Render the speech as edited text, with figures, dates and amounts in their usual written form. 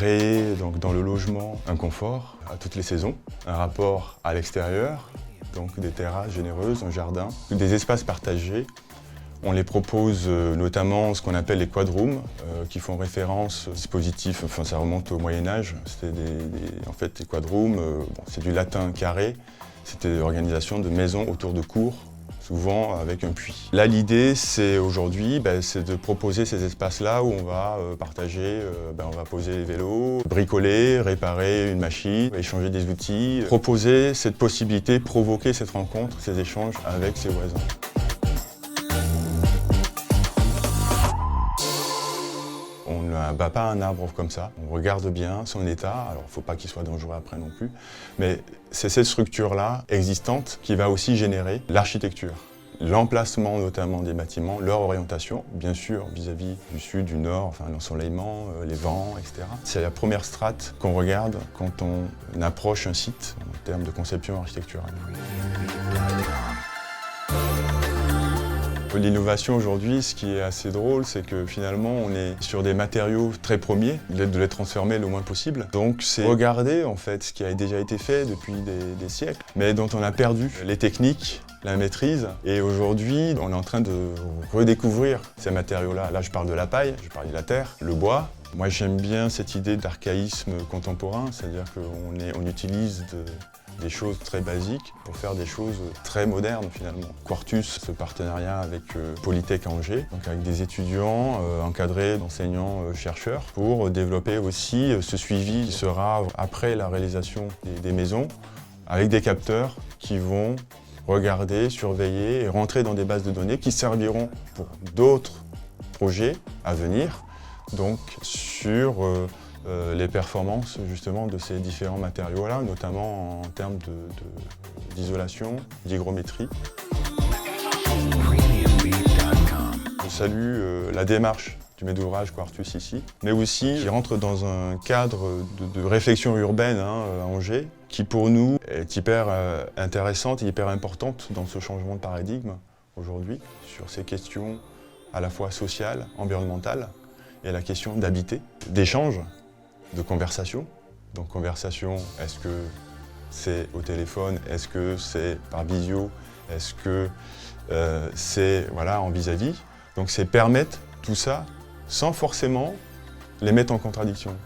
créer donc, dans le logement un confort à toutes les saisons, un rapport à l'extérieur, donc des terrasses généreuses, un jardin, des espaces partagés. On les propose notamment ce qu'on appelle les quadrooms, qui font référence au dispositif, enfin ça remonte au Moyen-Âge, c'était en fait les quadrooms, c'est du latin carré, c'était l'organisation de maisons autour de cours, souvent avec un puits. Là l'idée c'est aujourd'hui, c'est de proposer ces espaces-là où on va partager, on va poser les vélos, bricoler, réparer une machine, échanger des outils, proposer cette possibilité, provoquer cette rencontre, ces échanges avec ses voisins. On ne bat pas un arbre comme ça, on regarde bien son état, alors il ne faut pas qu'il soit dangereux après non plus, mais c'est cette structure-là, existante, qui va aussi générer l'architecture. L'emplacement notamment des bâtiments, leur orientation, bien sûr vis-à-vis du sud, du nord, enfin l'ensoleillement, les vents, etc. C'est la première strate qu'on regarde quand on approche un site en termes de conception architecturale. L'innovation aujourd'hui, ce qui est assez drôle, c'est que finalement on est sur des matériaux très premiers, de les transformer le moins possible. Donc c'est regarder en fait ce qui a déjà été fait depuis des siècles, mais dont on a perdu les techniques, la maîtrise. Et aujourd'hui, on est en train de redécouvrir ces matériaux-là. Là, je parle de la paille, je parle de la terre, le bois. Moi, j'aime bien cette idée d'archaïsme contemporain, c'est-à-dire qu'on utilise des choses très basiques pour faire des choses très modernes finalement. Quartus, ce partenariat avec Polytech à Angers, donc avec des étudiants encadrés d'enseignants chercheurs pour développer aussi ce suivi qui sera après la réalisation des maisons avec des capteurs qui vont regarder, surveiller et rentrer dans des bases de données qui serviront pour d'autres projets à venir, donc sur les performances justement de ces différents matériaux-là, notamment en termes d'isolation, d'hygrométrie. Je salue la démarche du maître d'ouvrage Quartus ici, mais aussi qui rentre dans un cadre de réflexion urbaine à Angers, qui pour nous est hyper intéressante et hyper importante dans ce changement de paradigme aujourd'hui, sur ces questions à la fois sociales, environnementales, et la question d'habiter, d'échange, de conversation. Donc conversation, est-ce que c'est au téléphone, est-ce que c'est par visio, est-ce que c'est en vis-à-vis. Donc c'est permettre tout ça sans forcément les mettre en contradiction.